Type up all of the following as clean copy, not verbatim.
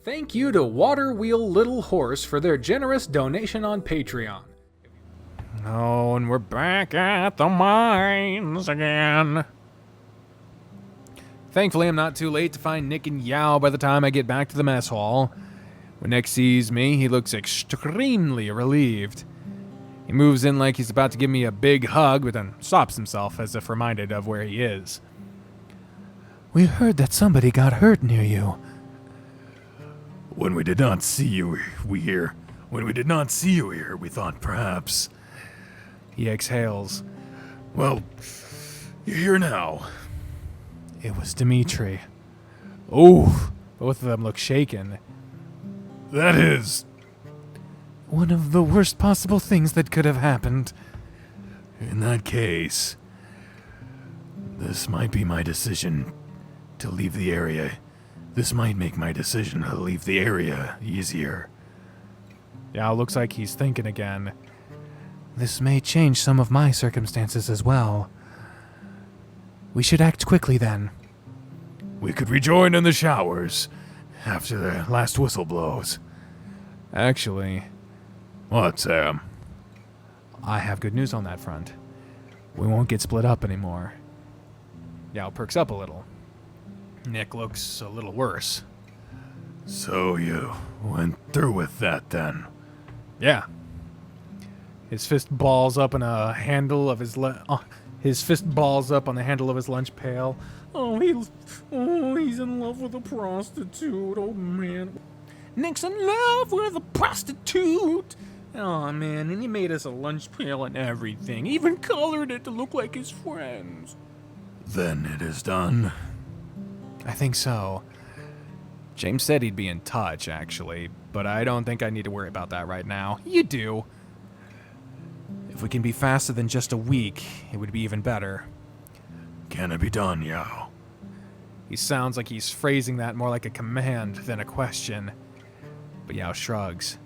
Thank you to Water Wheel Little Horse for their generous donation on Patreon. Oh, and we're back at the mines again. Thankfully, I'm not too late to find Nick and Yao by the time I get back to the mess hall. When Nick sees me, he looks extremely relieved. He moves in like he's about to give me a big hug, but then stops himself as if reminded of where he is. We heard that somebody got hurt near you. When we did not see you here, we thought perhaps... He exhales. Well, you're here now. It was Dimitri. Oh, both of them look shaken. That is... one of the worst possible things that could have happened. In that case, this might be my decision to leave the area. This might make my decision to leave the area easier. Yao looks like he's thinking again. This may change some of my circumstances as well. We should act quickly then. We could rejoin in the showers after the last whistle blows. Actually, What, Sam? I have good news on that front. We won't get split up anymore. Yao perks up a little. Nick looks a little worse. So you went through with that then? Yeah. His fist balls up on a handle of his his fist balls up on the handle of his lunch pail. He's in love with a prostitute. Oh man. Nick's in love with a prostitute. Oh man, and he made us a lunch pail and everything. Even colored it to look like his friends. Then it is done. I think so. James said he'd be in touch, actually, but I don't think I need to worry about that right now. You do. If we can be faster than just a week, it would be even better. Can it be done, Yao? He sounds like he's phrasing that more like a command than a question. But Yao shrugs.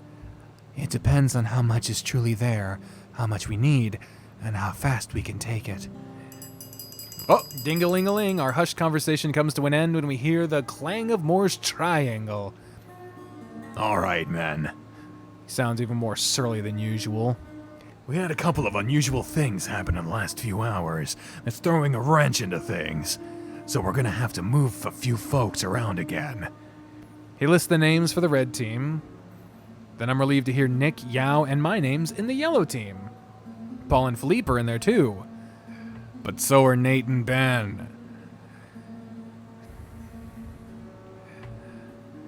It depends on how much is truly there, how much we need, and how fast we can take it. Oh, ding-a-ling-a-ling, our hushed conversation comes to an end when we hear the clang of Moore's triangle. All right, men. He sounds even more surly than usual. We had a couple of unusual things happen in the last few hours that's throwing a wrench into things, so we're gonna have to move a few folks around again. He lists the names for the red team. Then I'm relieved to hear Nick, Yao, and my names in the yellow team. Paul and Philippe are in there too. But so are Nate and Ben.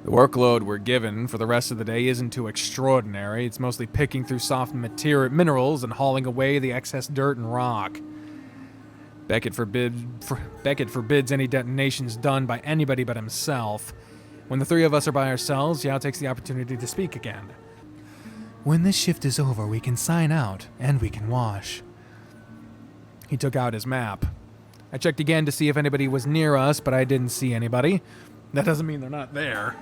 The workload we're given for the rest of the day isn't too extraordinary. It's mostly picking through soft minerals and hauling away the excess dirt and rock. Beckett forbids any detonations done by anybody but himself. When the three of us are by ourselves, Yao takes the opportunity to speak again. When this shift is over, we can sign out, and we can wash. He took out his map. I checked again to see if anybody was near us, but I didn't see anybody. That doesn't mean they're not there.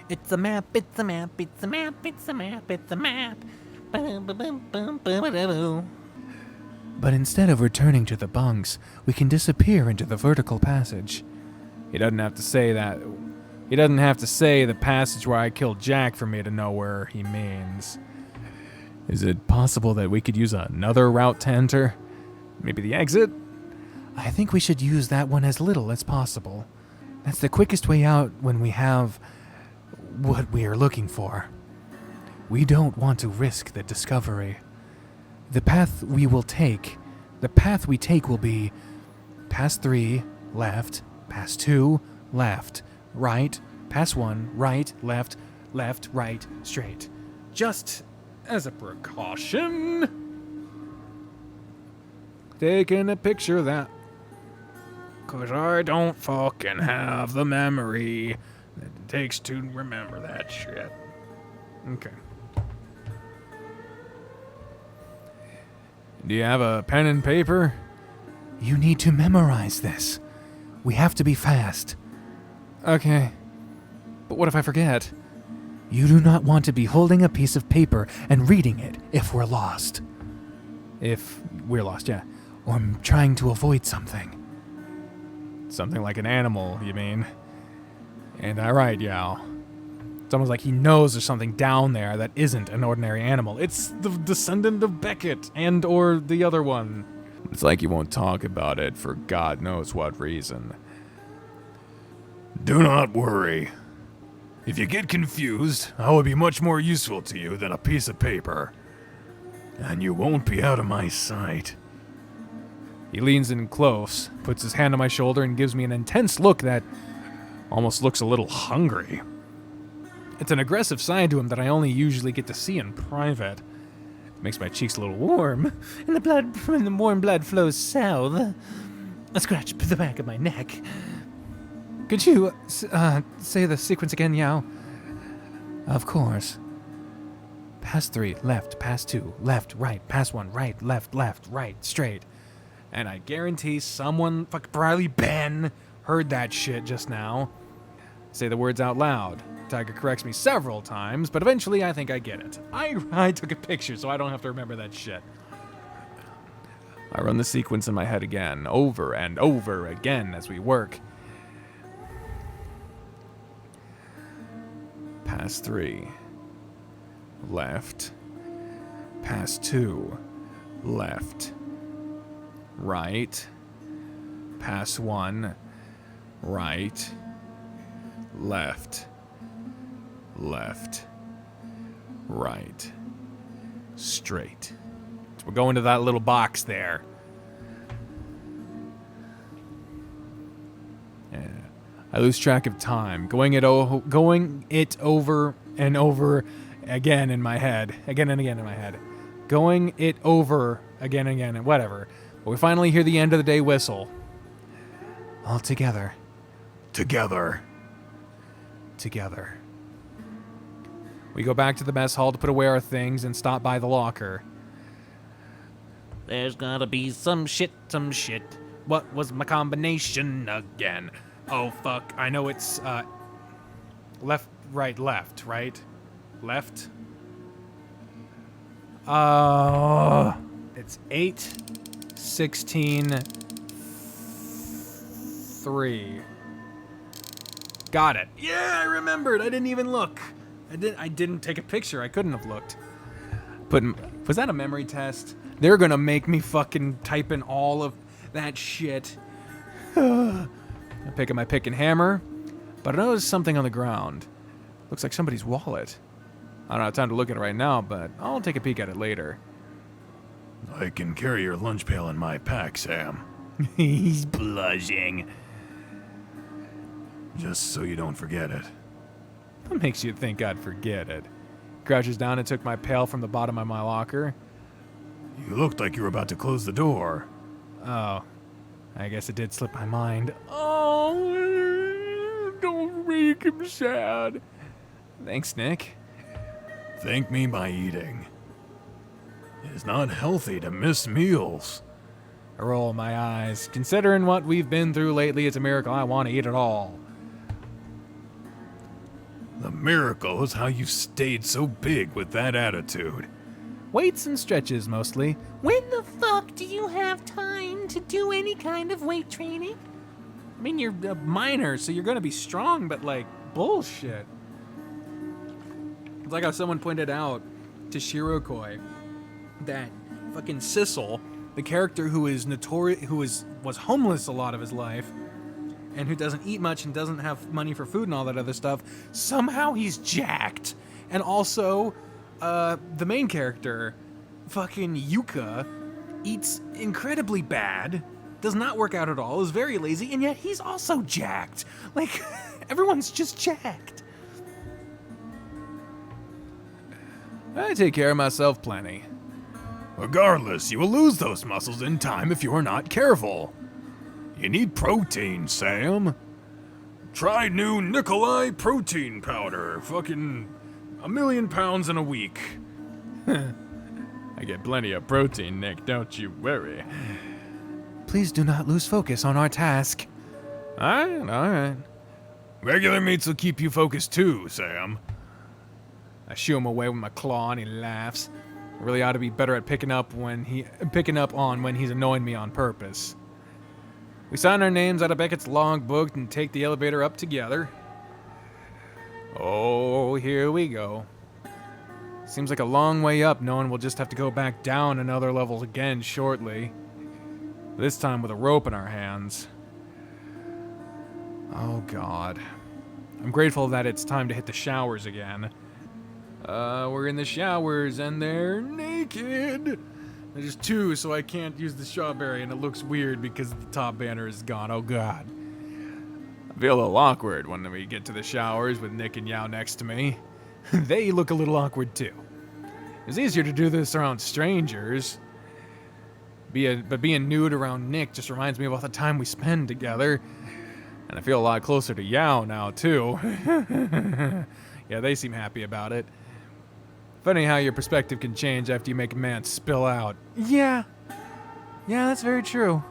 It's a map, it's a map, it's a map, it's a map, it's a map. But instead of returning to the bunks, we can disappear into the vertical passage. He doesn't have to say that. He doesn't have to say the passage where I killed Jack for me to know where he means. Is it possible that we could use another route to enter? Maybe the exit? I think we should use that one as little as possible. That's the quickest way out when we have what we are looking for. We don't want to risk the discovery. The path we take will be past 3, left, past 2, left, right, past 1, right, left, left, right, straight. Just as a precaution. Taking a picture of that. 'Cause I don't fucking have the memory that it takes to remember that shit. Okay. Do you have a pen and paper? You need to memorize this. We have to be fast. Okay. But what if I forget? You do not want to be holding a piece of paper and reading it if we're lost. If we're lost, yeah. Or trying to avoid something. Something like an animal, you mean? Ain't that right, Yao? It's almost like he knows there's something down there that isn't an ordinary animal. It's the descendant of Beckett and or the other one. It's like he won't talk about it for God knows what reason. Do not worry. If you get confused, I will be much more useful to you than a piece of paper. And you won't be out of my sight. He leans in close, puts his hand on my shoulder, and gives me an intense look that almost looks a little hungry. It's an aggressive side to him that I only usually get to see in private. It makes my cheeks a little warm, And the warm blood flows south. I scratch the back of my neck. Could you say the sequence again, Yao? Of course. Pass 3, left, pass 2, left, right, pass 1, right, left, right, straight. and I guarantee someone, probably Ben, heard that shit just now. Say the words out loud. Tiger corrects me several times, but eventually I think I get it. I took a picture, so I don't have to remember that shit. I run the sequence in my head again, over and over again as we work. Pass 3. Left. Pass 2. Left. Right. Pass 1. Right. Left. Left. Right. Straight. So we're going to that little box there. Yeah. I lose track of time, going it over and over again in my head, again and again in my head, going it over again and again, and whatever. But we finally hear the end of the day whistle. All together. Together. Together. We go back to the mess hall to put away our things and stop by the locker. There's gotta be some shit. What was my combination again? Oh, fuck. I know it's, left, right? Left? It's 8, 16, 3. Got it. Yeah, I remembered. I didn't even look. I didn't take a picture. I couldn't have looked. But was that a memory test? They're gonna make me fucking type in all of that shit. I pick up my pick and hammer, but I notice something on the ground. Looks like somebody's wallet. I don't have time to look at it right now, but I'll take a peek at it later. I can carry your lunch pail in my pack, Sam. He's blushing. Just so you don't forget it. What makes you think I'd forget it? Crouches down and took my pail from the bottom of my locker. You looked like you were about to close the door. Oh, I guess it did slip my mind. Oh, don't make him sad. Thanks, Nick. Thank me by eating. It is not healthy to miss meals. I roll my eyes. Considering what we've been through lately, it's a miracle I want to eat it all. The miracle is how you stayed so big with that attitude. Weights and stretches, mostly. When the fuck do you have time to do any kind of weight training? I mean, you're a minor, so you're going to be strong, but, bullshit. It's like how someone pointed out to Shirokoi that fucking Sissel, the character who is was homeless a lot of his life, and who doesn't eat much and doesn't have money for food and all that other stuff, somehow he's jacked. And also, the main character, fucking Yuka, eats incredibly bad, does not work out at all, is very lazy, and yet he's also jacked. Everyone's just jacked. I take care of myself plenty. Regardless, you will lose those muscles in time if you are not careful. You need protein, Sam. Try new Nikolai protein powder. Fucking 1,000,000 pounds in a week. I get plenty of protein, Nick, don't you worry. Please do not lose focus on our task. Alright. Regular meats will keep you focused too, Sam. I shoo him away with my claw and he laughs. I really ought to be better at picking up on when he's annoying me on purpose. We sign our names out of Beckett's logbook and take the elevator up together. Oh, here we go. Seems like a long way up, knowing we'll just have to go back down another level again shortly. This time with a rope in our hands. Oh, God. I'm grateful that it's time to hit the showers again. We're in the showers, and they're naked! There's two, so I can't use the strawberry, and it looks weird because the top banner is gone. Oh, God. I feel a little awkward when we get to the showers with Nick and Yao next to me. They look a little awkward, too. It's easier to do this around strangers. But being nude around Nick just reminds me of all the time we spend together. And I feel a lot closer to Yao now, too. Yeah, they seem happy about it. Funny how your perspective can change after you make a man spill out. Yeah. Yeah, that's very true.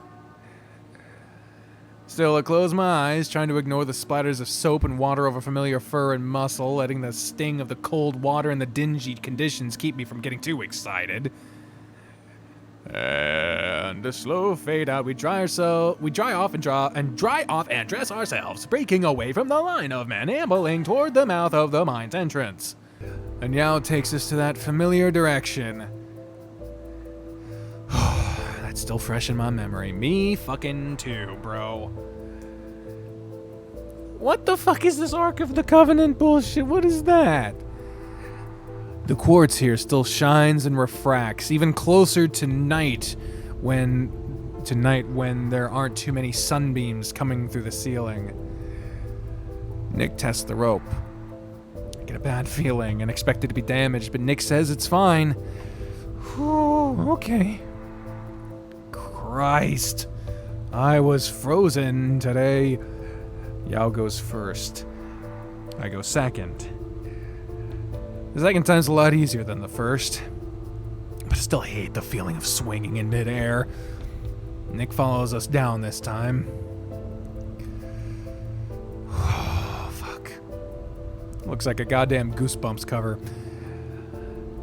Still, I close my eyes, trying to ignore the splatters of soap and water over familiar fur and muscle, letting the sting of the cold water and the dingy conditions keep me from getting too excited. And a slow fade out, we dry off and dress ourselves, breaking away from the line of men ambling toward the mouth of the mine's entrance. And Yao takes us to that familiar direction. That's still fresh in my memory. Me fucking too, bro. What the fuck is this Ark of the Covenant bullshit? What is that? The quartz here still shines and refracts, even closer to night when there aren't too many sunbeams coming through the ceiling. Nick tests the rope. I get a bad feeling and expect it to be damaged, but Nick says it's fine. Whew, okay. Christ. I was frozen today. Yao goes first. I go second. The second time's a lot easier than the first, but I still hate the feeling of swinging in midair. Nick follows us down this time. Oh, fuck. Looks like a goddamn Goosebumps cover.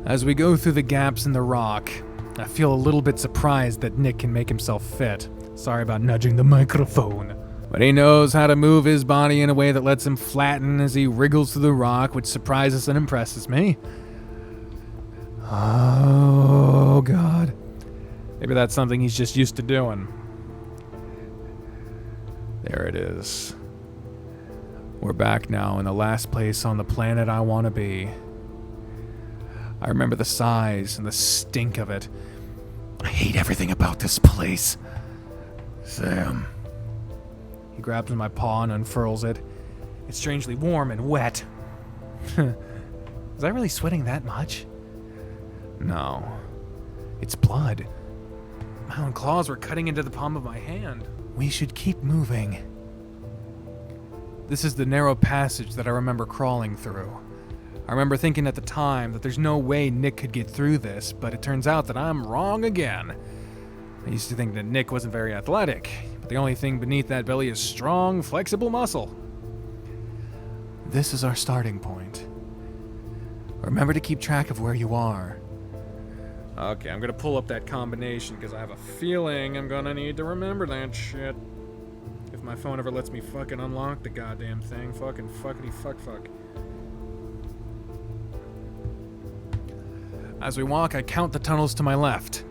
As we go through the gaps in the rock, I feel a little bit surprised that Nick can make himself fit. Sorry about nudging the microphone. But he knows how to move his body in a way that lets him flatten as he wriggles through the rock, which surprises and impresses me. Oh, God. Maybe that's something he's just used to doing. There it is. We're back now in the last place on the planet I want to be. I remember the size and the stink of it. I hate everything about this place. Sam. He grabs my paw and unfurls it. It's strangely warm and wet. Was I really sweating that much? No. It's blood. My own claws were cutting into the palm of my hand. We should keep moving. This is the narrow passage that I remember crawling through. I remember thinking at the time that there's no way Nick could get through this, but it turns out that I'm wrong again. I used to think that Nick wasn't very athletic, but the only thing beneath that belly is strong, flexible muscle. This is our starting point. Remember to keep track of where you are. Okay, I'm gonna pull up that combination because I have a feeling I'm gonna need to remember that shit. If my phone ever lets me fucking unlock the goddamn thing. Fucking fuckity fuck. As we walk, I count the tunnels to my left.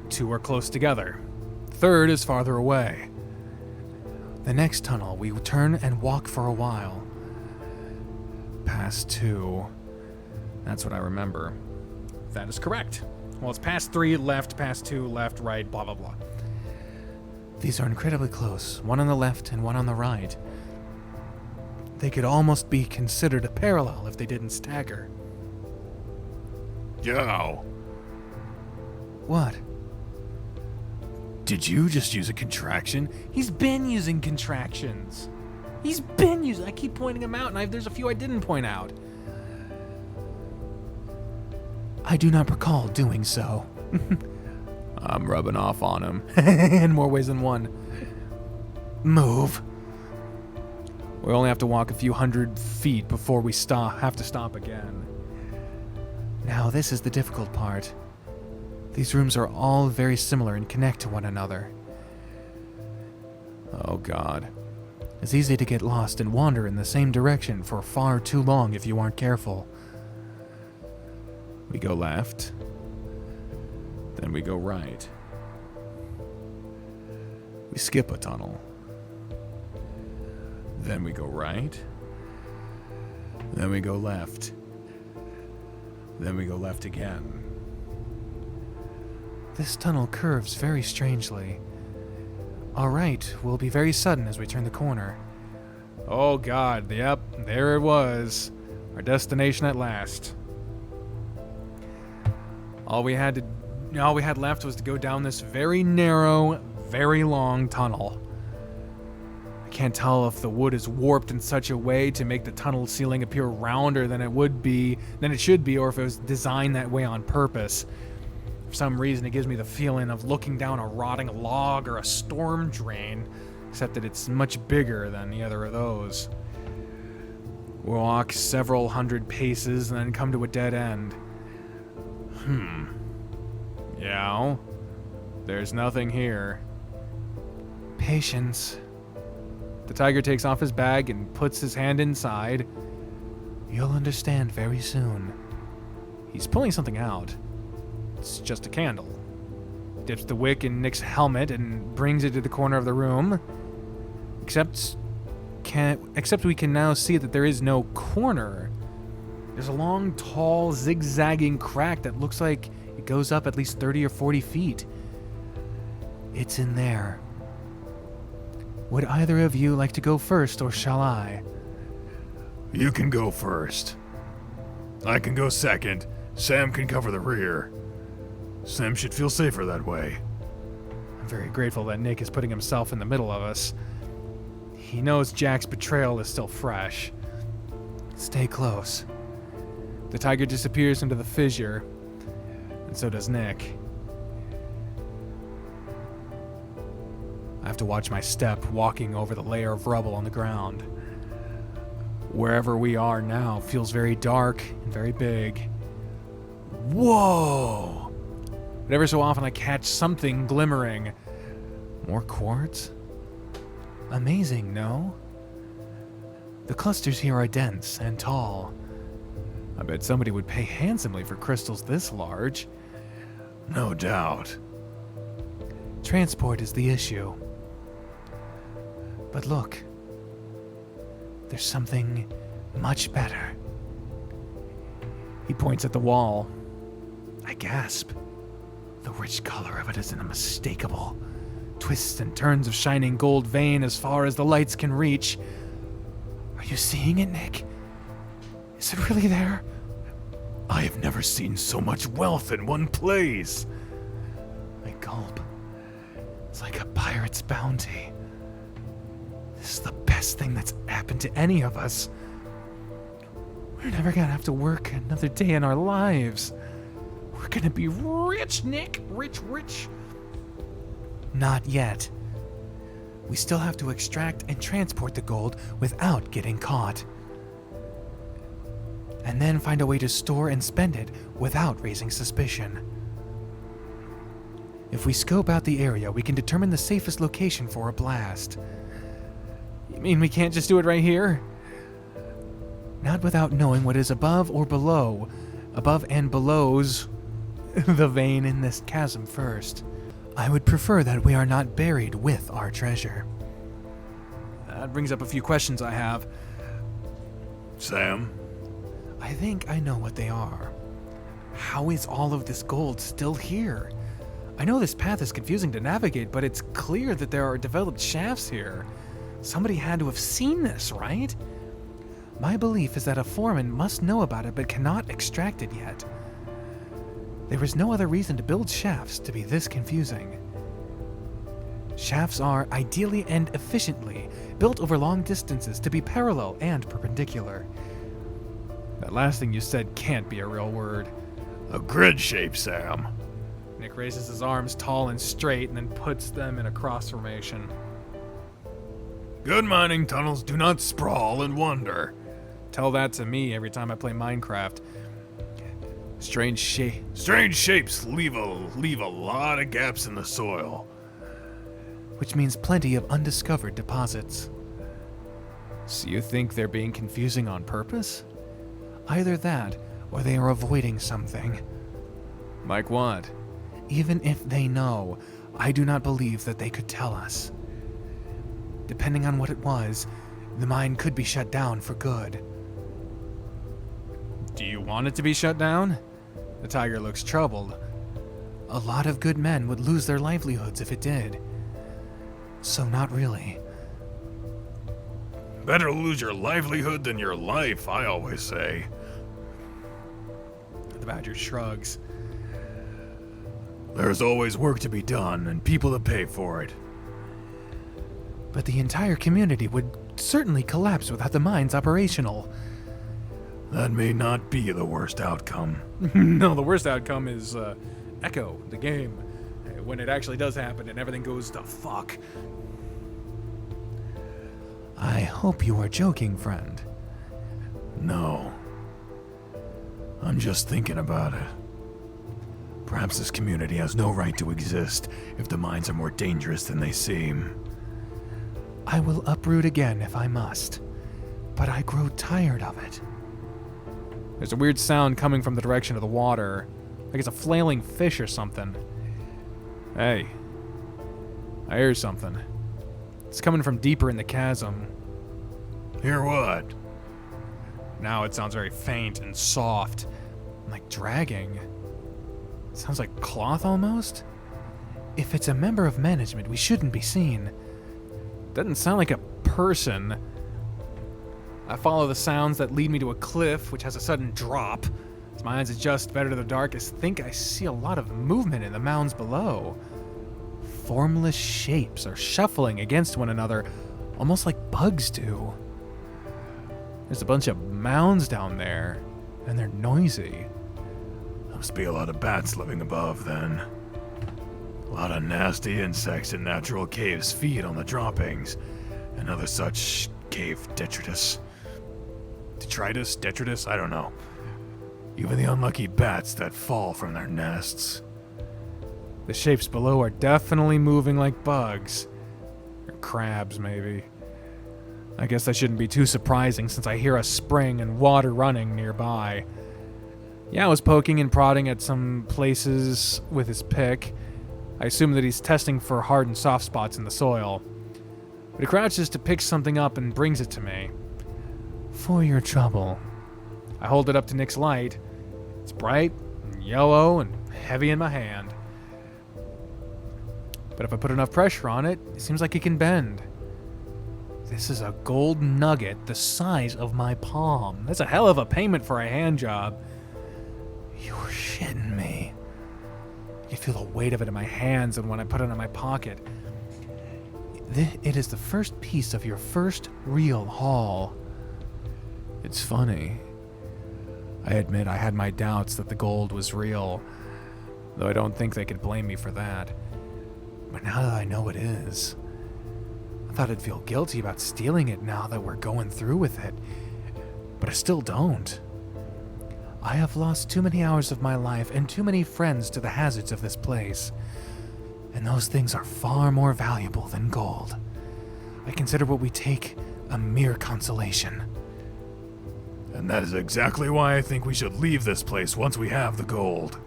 2 are close together. 3rd is farther away. The next tunnel, we turn and walk for a while. Past 2. That's what I remember. That is correct. Well, it's past 3, left, past 2, left, right, blah, blah, blah. These are incredibly close, one on the left and one on the right. They could almost be considered a parallel if they didn't stagger. Yo. What? Did you just use a contraction? He's been using contractions. I keep pointing them out, and there's a few I didn't point out. I do not recall doing so. I'm rubbing off on him. In more ways than one. Move. We only have to walk a few hundred feet before we have to stop again. Now this is the difficult part. These rooms are all very similar and connect to one another. Oh, God. It's easy to get lost and wander in the same direction for far too long if you aren't careful. We go left. Then we go right. We skip a tunnel. Then we go right. Then we go left. Then we go left again. This tunnel curves very strangely. Our right will be very sudden as we turn the corner. Oh God, yep, there it was. Our destination at last. All we had left was to go down this very narrow, very long tunnel. I can't tell if the wood is warped in such a way to make the tunnel ceiling appear rounder than it should be, or if it was designed that way on purpose. For some reason, it gives me the feeling of looking down a rotting log or a storm drain, except that it's much bigger than either of those. We'll walk several hundred paces and then come to a dead end. Yeah, there's nothing here. Patience. The tiger takes off his bag and puts his hand inside. You'll understand very soon. He's pulling something out. It's just a candle. Dips the wick in Nick's helmet and brings it to the corner of the room. Except we can now see that there is no corner. There's a long, tall, zigzagging crack that looks like it goes up at least 30 or 40 feet. It's in there. Would either of you like to go first, or shall I? You can go first. I can go second. Sam can cover the rear. Sam should feel safer that way. I'm very grateful that Nick is putting himself in the middle of us. He knows Jack's betrayal is still fresh. Stay close. The tiger disappears into the fissure, and so does Nick. I have to watch my step walking over the layer of rubble on the ground. Wherever we are now feels very dark and very big. Whoa! But every so often I catch something glimmering. More quartz? Amazing, no? The clusters here are dense and tall. I bet somebody would pay handsomely for crystals this large. No doubt. Transport is the issue. But look, there's something much better. He points at the wall. I gasp. The rich color of it is unmistakable. Twists and turns of shining gold vein as far as the lights can reach. Are you seeing it, Nick? Is it really there? I have never seen so much wealth in one place. I gulp. It's like a pirate's bounty. This is the best thing that's happened to any of us. We're never gonna have to work another day in our lives. We're gonna be rich, Nick. Rich. Not yet. We still have to extract and transport the gold without getting caught. And then find a way to store and spend it without raising suspicion. If we scope out the area, we can determine the safest location for a blast. You mean we can't just do it right here? Not without knowing what is above or below. Above and below's the vein in this chasm first. I would prefer that we are not buried with our treasure. That brings up a few questions I have. Sam? I think I know what they are. How is all of this gold still here? I know this path is confusing to navigate, but it's clear that there are developed shafts here. Somebody had to have seen this, right? My belief is that a foreman must know about it but cannot extract it yet. There is no other reason to build shafts to be this confusing. Shafts are, ideally and efficiently, built over long distances to be parallel and perpendicular. That last thing you said can't be a real word. A grid shape, Sam. Nick raises his arms tall and straight and then puts them in a cross formation. Good mining tunnels do not sprawl and wander. Tell that to me every time I play Minecraft. Strange shapes leave a lot of gaps in the soil. Which means plenty of undiscovered deposits. So you think they're being confusing on purpose? Either that, or they are avoiding something. Like what? Even if they know, I do not believe that they could tell us. Depending on what it was, the mine could be shut down for good. Do you want it to be shut down? The tiger looks troubled. A lot of good men would lose their livelihoods if it did. So not really. Better lose your livelihood than your life, I always say. The badger shrugs. There's always work to be done and people to pay for it. But the entire community would certainly collapse without the mines operational. That may not be the worst outcome. No, the worst outcome is Echo, the game. When it actually does happen and everything goes to fuck. I hope you are joking, friend. No. I'm just thinking about it. Perhaps this community has no right to exist if the mines are more dangerous than they seem. I will uproot again if I must, but I grow tired of it. There's a weird sound coming from the direction of the water, like it's a flailing fish or something. Hey, I hear something. It's coming from deeper in the chasm. Hear what? Now it sounds very faint and soft, like dragging. It sounds like cloth almost. If it's a member of management, we shouldn't be seen. Doesn't sound like a person. I follow the sounds that lead me to a cliff, which has a sudden drop. As my eyes adjust better to the dark, I think I see a lot of movement in the mounds below. Formless shapes are shuffling against one another, almost like bugs do. There's a bunch of mounds down there, and they're noisy. Must be a lot of bats living above, then. A lot of nasty insects in natural caves feed on the droppings, and other such cave detritus. Detritus? Detritus? I don't know. Even the unlucky bats that fall from their nests. The shapes below are definitely moving like bugs. Or crabs, maybe. I guess that shouldn't be too surprising since I hear a spring and water running nearby. Yeah, I was poking and prodding at some places with his pick. I assume that he's testing for hard and soft spots in the soil. But he crouches to pick something up and brings it to me. For your trouble. I hold it up to Nick's light. It's bright, and yellow, and heavy in my hand. But if I put enough pressure on it, it seems like it can bend. This is a gold nugget the size of my palm. That's a hell of a payment for a hand job. You're shitting me. I can feel the weight of it in my hands and when I put it in my pocket. It is the first piece of your first real haul. It's funny. I admit I had my doubts that the gold was real, though I don't think they could blame me for that. But now that I know it is, I thought I'd feel guilty about stealing it now that we're going through with it, but I still don't. I have lost too many hours of my life and too many friends to the hazards of this place, and those things are far more valuable than gold. I consider what we take a mere consolation. And that is exactly why I think we should leave this place once we have the gold.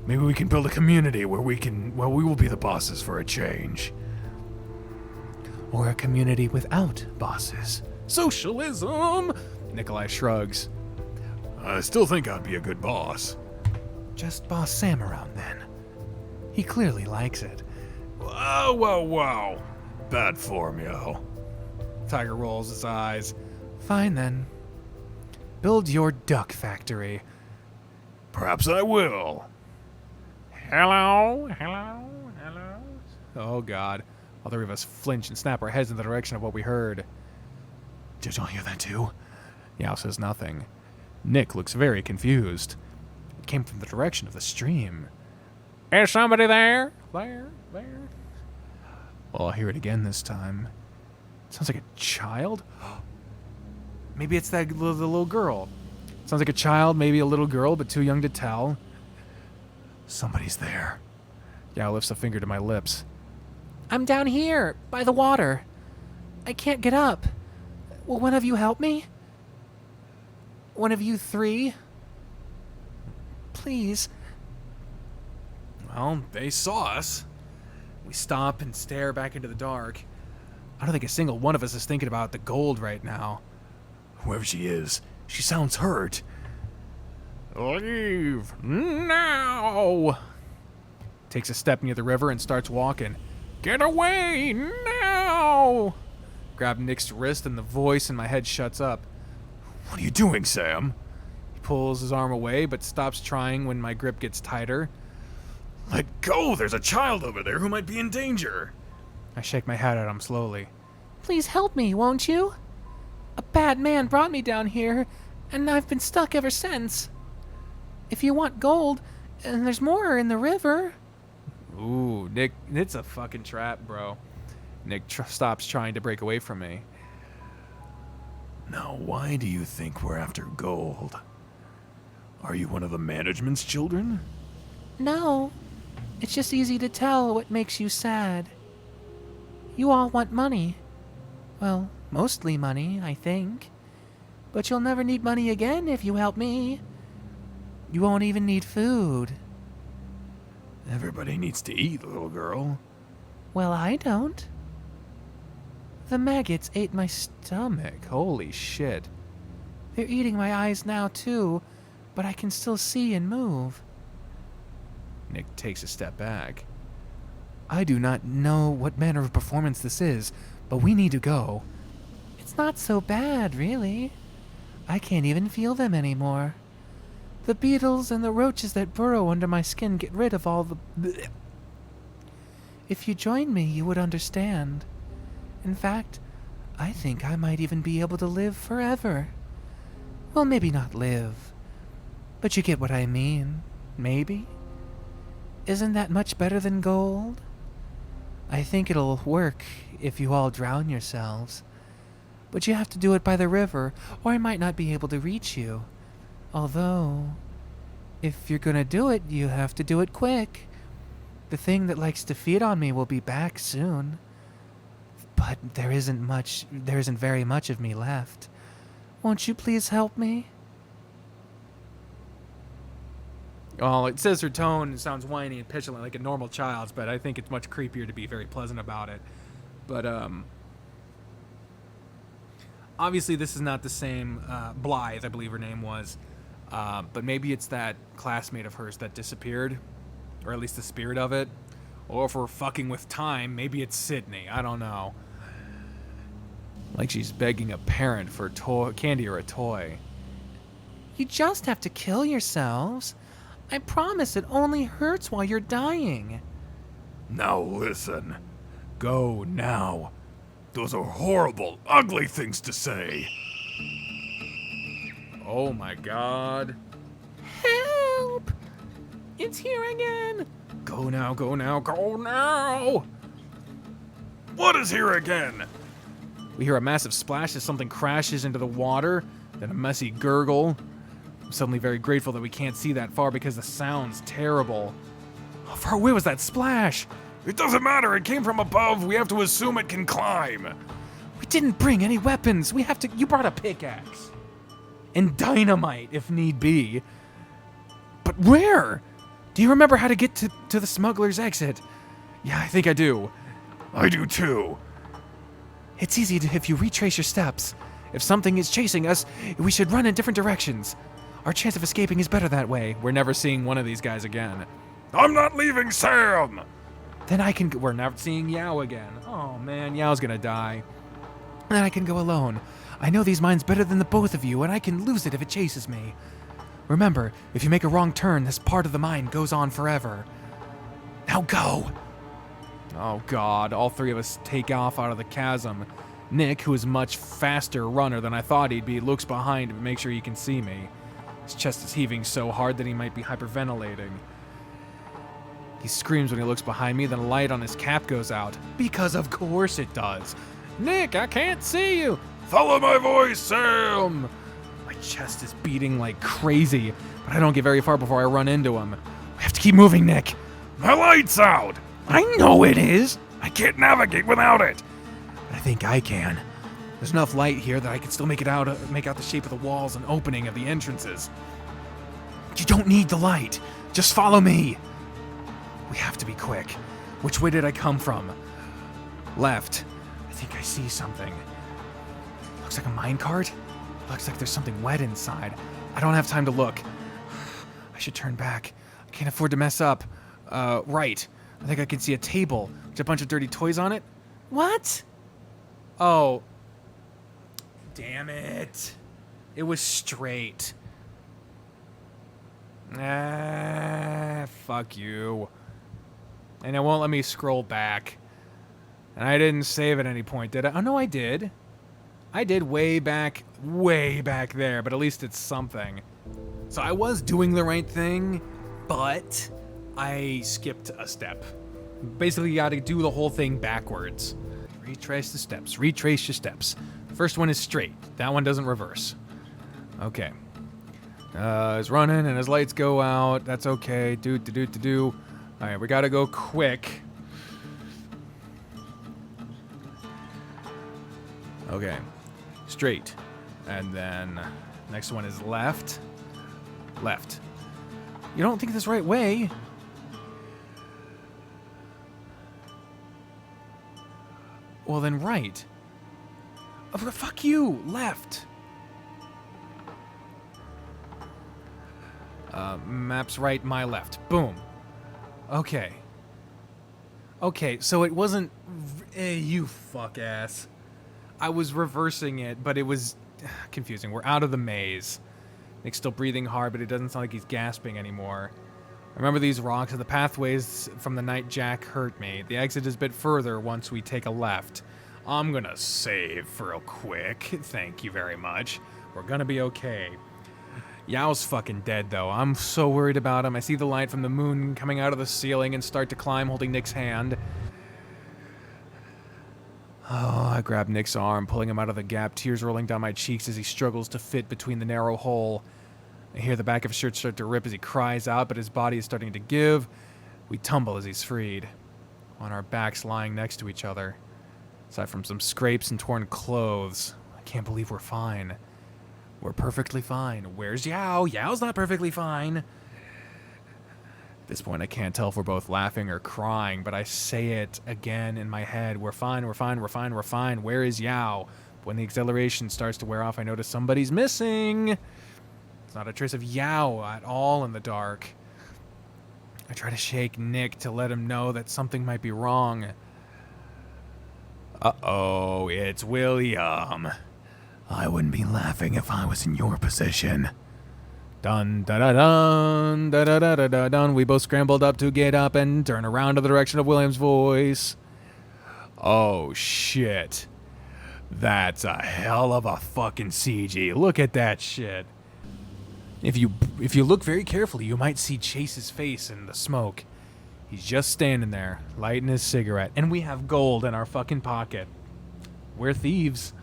Maybe we can build a community where we will be the bosses for a change. Or a community without bosses. Socialism! Nikolai shrugs. I still think I'd be a good boss. Just boss Sam around then. He clearly likes it. Whoa, whoa, whoa. Bad form, yo. Tiger rolls his eyes. Fine then. Build your duck factory. Perhaps I will. Hello? Hello? Hello? Oh, God. All three of us flinch and snap our heads in the direction of what we heard. Did y'all hear that too? Yao says nothing. Nick looks very confused. It came from the direction of the stream. Is somebody there? There? Well, I'll hear it again this time. It sounds like a child? Maybe it's the little girl. Sounds like a child, maybe a little girl, but too young to tell. Somebody's there. Yao lifts a finger to my lips. I'm down here, by the water. I can't get up. Will one of you help me? One of you three? Please. Well, they saw us. We stop and stare back into the dark. I don't think a single one of us is thinking about the gold right now. Whoever she is, she sounds hurt. Leave now! Takes a step near the river and starts walking. Get away now! Grab Nick's wrist and the voice in my head shuts up. What are you doing, Sam? He pulls his arm away but stops trying when my grip gets tighter. Let go! There's a child over there who might be in danger. I shake my head at him slowly. Please help me, won't you? A bad man brought me down here, and I've been stuck ever since. If you want gold, and there's more in the river. Ooh, Nick, it's a fucking trap, bro. Nick stops trying to break away from me. Now, why do you think we're after gold? Are you one of the management's children? No, it's just easy to tell what makes you sad. You all want money. Well, mostly money, I think. But you'll never need money again if you help me. You won't even need food. Everybody needs to eat, little girl. Well, I don't. The maggots ate my Stomach, holy shit. They're eating my eyes now, too, but I can still see and move. Nick takes a step back. I do not know what manner of performance this is, but we need to go. It's not so bad, really. I can't even feel them anymore. The beetles and the roaches that burrow under my skin get rid of all the bleh. If you joined me, you would understand. In fact, I think I might even be able to live forever. Well, maybe not live, but you get what I mean, maybe? Isn't that much better than gold? I think it'll work if you all drown yourselves. But you have to do it by the river, or I might not be able to reach you. Although, if you're gonna do it, you have to do it quick. The thing that likes to feed on me will be back soon. But there isn't very much of me left. Won't you please help me? Well, it says her tone sounds whiny and petulant like a normal child's, but I think it's much creepier to be very pleasant about it. But, obviously this is not the same, Blythe, I believe her name was. But maybe it's that classmate of hers that disappeared, or at least the spirit of it. Or if we're fucking with time, maybe it's Sydney. I don't know. Like she's begging a parent for candy or a toy. You just have to kill yourselves. I promise it only hurts while you're dying. Now listen. Go now. Those are horrible, ugly things to say. Oh my god. Help! It's here again. Go now, go now, go now! What is here again? We hear a massive splash as something crashes into the water, then a messy gurgle. I'm suddenly very grateful that we can't see that far because the sound's terrible. How far away was that splash? It doesn't matter, it came from above. We have to assume it can climb. We didn't bring any weapons. You brought a pickaxe. And dynamite, if need be. But where? Do you remember how to get to the smuggler's exit? Yeah, I think I do. I do too. It's easy if you retrace your steps. If something is chasing us, we should run in different directions. Our chance of escaping is better that way. We're never seeing one of these guys again. I'm not leaving Sam! Then I can We're never seeing Yao again. Oh man, Yao's gonna die. Then I can go alone. I know these mines better than the both of you, and I can lose it if it chases me. Remember, if you make a wrong turn, this part of the mine goes on forever. Now go! Oh god, all three of us take off out of the chasm. Nick, who is a much faster runner than I thought he'd be, looks behind to make sure he can see me. His chest is heaving so hard that he might be hyperventilating. He screams when he looks behind me, then a light on his cap goes out. Because of course it does. Nick, I can't see you! Follow my voice, Sam! My chest is beating like crazy, but I don't get very far before I run into him. We have to keep moving, Nick. My light's out! I know it is! I can't navigate without it! I think I can. There's enough light here that I can still make out the shape of the walls and opening of the entrances. You don't need the light. Just follow me. We have to be quick. Which way did I come from? Left. I think I see something. Looks like a minecart. Looks like there's something wet inside. I don't have time to look. I should turn back. I can't afford to mess up. Right. I think I can see a table with a bunch of dirty toys on it. What? Oh. Damn it. It was straight. Fuck you. And it won't let me scroll back. And I didn't save at any point, did I? Oh, no, I did. I did way back there, but at least it's something. So I was doing the right thing, but I skipped a step. Basically, you gotta do the whole thing backwards. Retrace the steps. Retrace your steps. First one is straight. That one doesn't reverse. Okay. He's running and his lights go out. That's okay. Do. Alright, we gotta go quick. Okay. Straight. And then next one is left. Left. You don't think this right way? Well, then right. Oh, fuck you! Left! Maps right, my left. Boom. Okay. Okay, so it wasn't... you fuck ass. I was reversing it, but it was confusing. We're out of the maze. Nick's still breathing hard, but it doesn't sound like he's gasping anymore. I remember these rocks and the pathways from the night Jack hurt me. The exit is a bit further once we take a left. I'm gonna save real quick. Thank you very much. We're gonna be okay. Yao's fucking dead, though. I'm so worried about him. I see the light from the moon coming out of the ceiling and start to climb, holding Nick's hand. Oh, I grab Nick's arm, pulling him out of the gap, tears rolling down my cheeks as he struggles to fit between the narrow hole. I hear the back of his shirt start to rip as he cries out, but his body is starting to give. We tumble as he's freed, on our backs lying next to each other. Aside from some scrapes and torn clothes, I can't believe we're fine. We're perfectly fine. Where's Yao? Yao's not perfectly fine. At this point, I can't tell if we're both laughing or crying, but I say it again in my head. We're fine, we're fine, we're fine, we're fine. Where is Yao? When the exhilaration starts to wear off, I notice somebody's missing. It's not a trace of Yao at all in the dark. I try to shake Nick to let him know that something might be wrong. Uh-oh, it's William. I wouldn't be laughing if I was in your position. Dun da da dun da da da da da dun. We both scrambled up to get up and turn around to the direction of William's voice. Oh shit. That's a hell of a fucking CG. Look at that shit. If you look very carefully, you might see Chase's face in the smoke. He's just standing there, lighting his cigarette, and we have gold in our fucking pocket. We're thieves.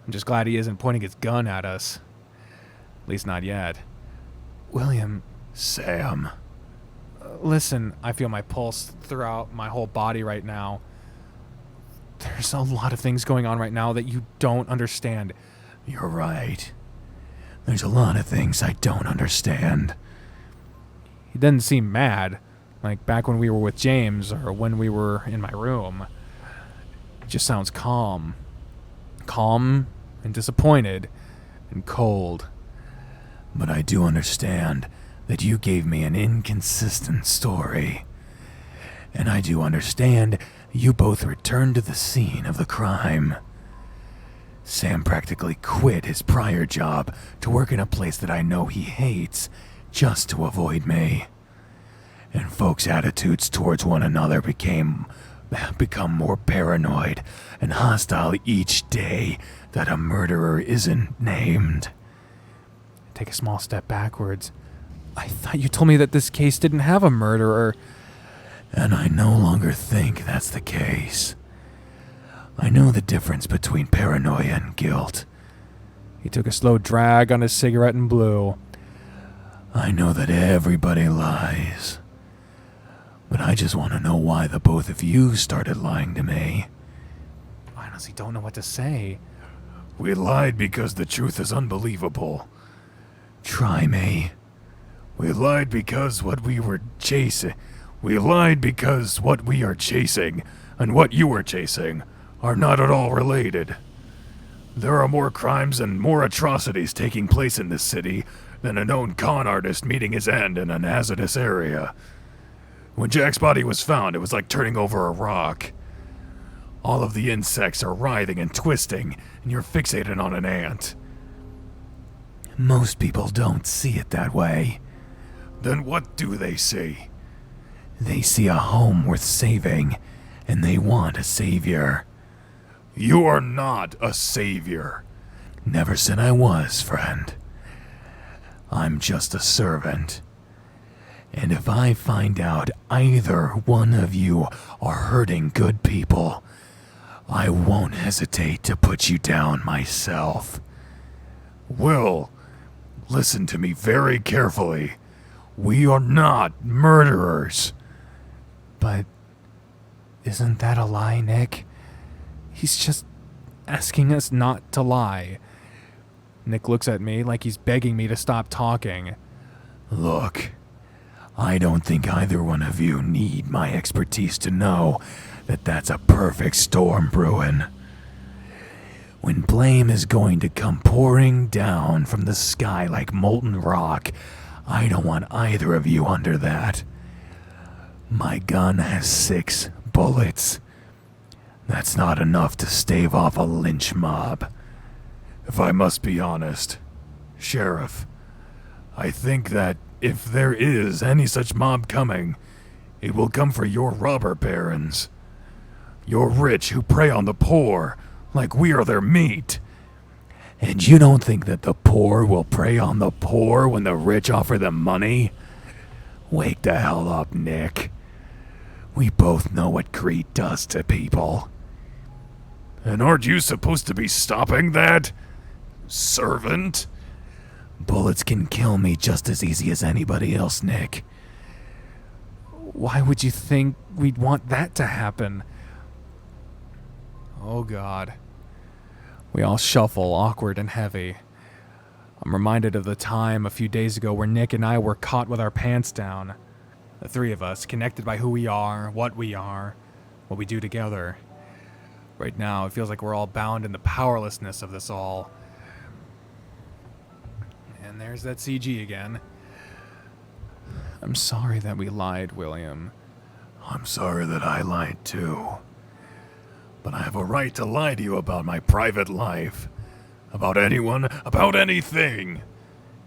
I'm just glad he isn't pointing his gun at us. At least not yet. William. Sam. Listen, I feel my pulse throughout my whole body right now. There's a lot of things going on right now that you don't understand. You're right. There's a lot of things I don't understand. He doesn't seem mad, like back when we were with James or when we were in my room. It just sounds calm. Calm and disappointed and cold. But I do understand that you gave me an inconsistent story. And I do understand you both returned to the scene of the crime. Sam practically quit his prior job to work in a place that I know he hates just to avoid me. And folks' attitudes towards one another become more paranoid and hostile each day that a murderer isn't named. Take a small step backwards. I thought you told me that this case didn't have a murderer. And I no longer think that's the case. I know the difference between paranoia and guilt. He took a slow drag on his cigarette and blew. I know that everybody lies. But I just want to know why the both of you started lying to me. honestly don't know what to say. We lied because the truth is unbelievable. Try me. We lied because what we were chasing. We lied because what we are chasing and what you are chasing are not at all related. There are more crimes and more atrocities taking place in this city than a known con artist meeting his end in an hazardous area. When Jack's body was found, it was like turning over a rock. All of the insects are writhing and twisting, and you're fixated on an ant. Most people don't see it that way. Then what do they see? They see a home worth saving, and they want a savior. You are not a savior. Never said I was, friend. I'm just a servant. And if I find out either one of you are hurting good people, I won't hesitate to put you down myself. Will, listen to me very carefully. We are not murderers. But isn't that a lie, Nick? He's just asking us not to lie. Nick looks at me like he's begging me to stop talking. Look, I don't think either one of you need my expertise to know that that's a perfect storm brewing. When blame is going to come pouring down from the sky like molten rock, I don't want either of you under that. My gun has 6 bullets. That's not enough to stave off a lynch mob. If I must be honest, Sheriff, I think that if there is any such mob coming, it will come for your robber barons. Your rich who prey on the poor, like we are their meat. And you don't think that the poor will prey on the poor when the rich offer them money? Wake the hell up, Nick. We both know what greed does to people. And aren't you supposed to be stopping that, servant? Bullets can kill me just as easy as anybody else, Nick. Why would you think we'd want that to happen? Oh, God. We all shuffle, awkward and heavy. I'm reminded of the time a few days ago where Nick and I were caught with our pants down. The 3 of us, connected by who we are, what we do together. Right now, it feels like we're all bound in the powerlessness of this all. And there's that CG again. I'm sorry that we lied, William. I'm sorry that I lied too. But I have a right to lie to you about my private life. About anyone, about anything.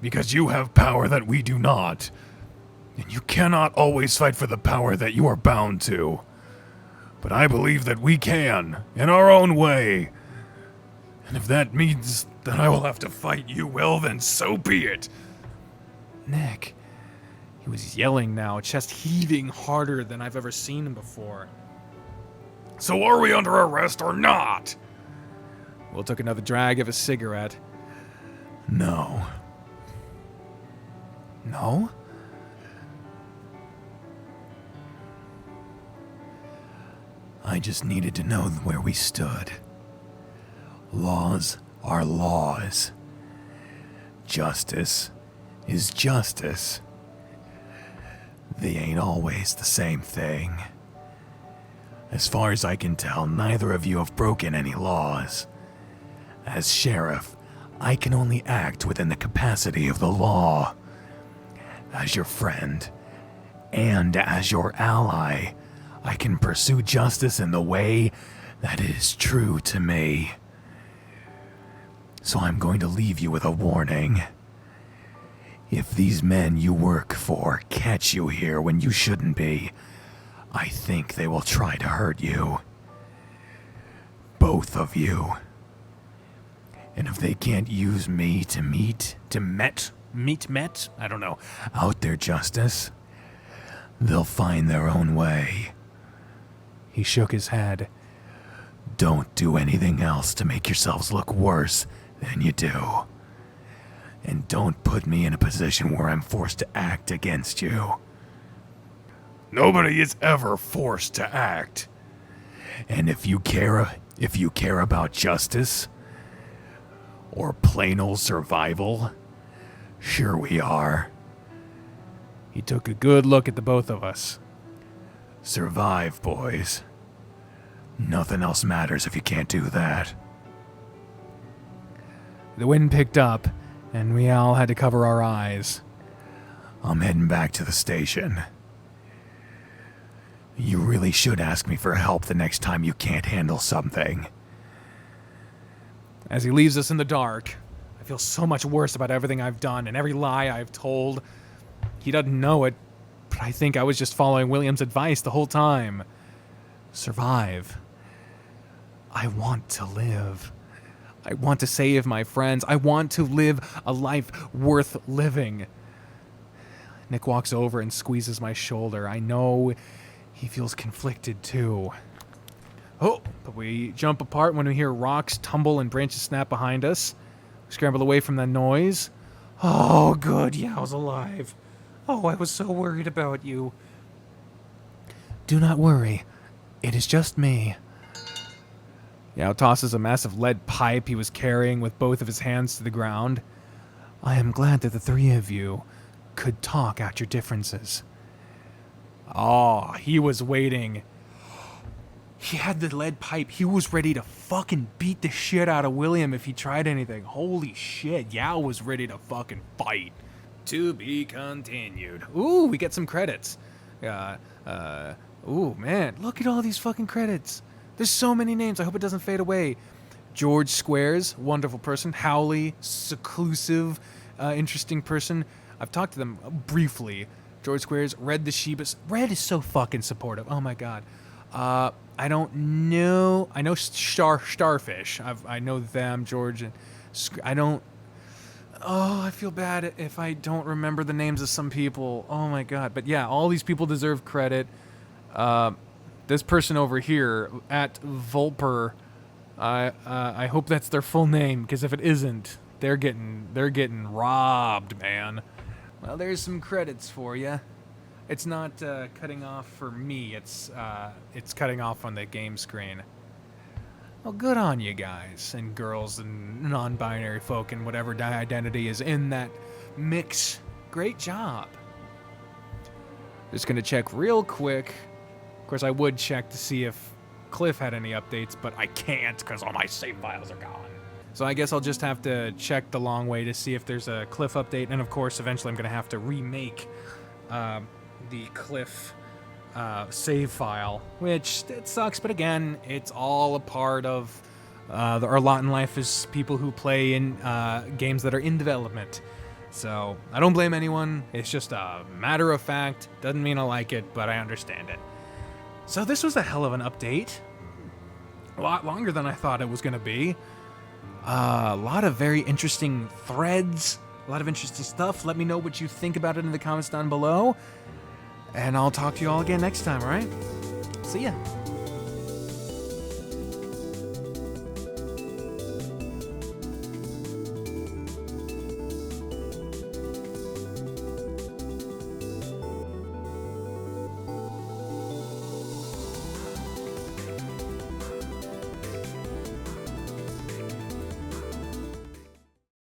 Because you have power that we do not. And you cannot always fight for the power that you are bound to. But I believe that we can, in our own way. And if that means that I will have to fight you, well, then so be it. Nick. He was yelling now, chest heaving harder than I've ever seen him before. So are we under arrest or not? Will took another drag of his cigarette. No. No? I just needed to know where we stood. Laws are laws. Justice is justice. They ain't always the same thing. As far as I can tell, neither of you have broken any laws. As sheriff, I can only act within the capacity of the law. As your friend, and as your ally, I can pursue justice in the way that is true to me. So I'm going to leave you with a warning. If these men you work for catch you here when you shouldn't be, I think they will try to hurt you. Both of you. And if they can't use me to out their justice, they'll find their own way. He shook his head. Don't do anything else to make yourselves look worse than you do. And don't put me in a position where I'm forced to act against you. Nobody is ever forced to act. And if you care If you care about justice or plain old survival, sure we are. He took a good look at the both of us. Survive, boys. Nothing else matters if you can't do that. The wind picked up, and we all had to cover our eyes. I'm heading back to the station. You really should ask me for help the next time you can't handle something. As he leaves us in the dark, I feel so much worse about everything I've done and every lie I've told. He doesn't know it, but I think I was just following William's advice the whole time. Survive. I want to live. I want to save my friends. I want to live a life worth living. Nick walks over and squeezes my shoulder. I know he feels conflicted too. Oh, but we jump apart when we hear rocks tumble and branches snap behind us. We scramble away from the noise. Oh, good. Yeah, I was alive. Oh, I was so worried about you. Do not worry. It is just me. Yao tosses a massive lead pipe he was carrying with both of his hands to the ground. I am glad that the three of you could talk out your differences. Oh, he was waiting. He had the lead pipe. He was ready to fucking beat the shit out of William if he tried anything. Holy shit, Yao was ready to fucking fight. To be continued. Ooh, we get some credits. Ooh, man, look at all these fucking credits. There's so many names. I hope it doesn't fade away. George Squares, wonderful person. Howley, seclusive, interesting person. I've talked to them briefly. George Squares, Red the Shebus. Red is so fucking supportive. Oh my god. I don't know. I know Starfish. I know them, George. And I don't. Oh, I feel bad if I don't remember the names of some people. Oh my god. But yeah, all these people deserve credit. This person over here at Vulper. I hope that's their full name, because if it isn't, they're getting robbed, man. Well, there's some credits for you. It's not cutting off for me. It's cutting off on the game screen. Well, good on you guys and girls and non-binary folk and whatever identity is in that mix. Great job. Just gonna check real quick. Of course, I would check to see if Cliff had any updates, but I can't because all my save files are gone. So I guess I'll just have to check the long way to see if there's a Cliff update, and of course, eventually I'm going to have to remake the Cliff save file, which it sucks, but again, it's all a part of our lot in life as people who play in games that are in development. So I don't blame anyone. It's just a matter of fact. Doesn't mean I like it, but I understand it. So this was a hell of an update. A lot longer than I thought it was going to be. A lot of very interesting threads, a lot of interesting stuff. Let me know what you think about it in the comments down below. And I'll talk to you all again next time, all right? See ya.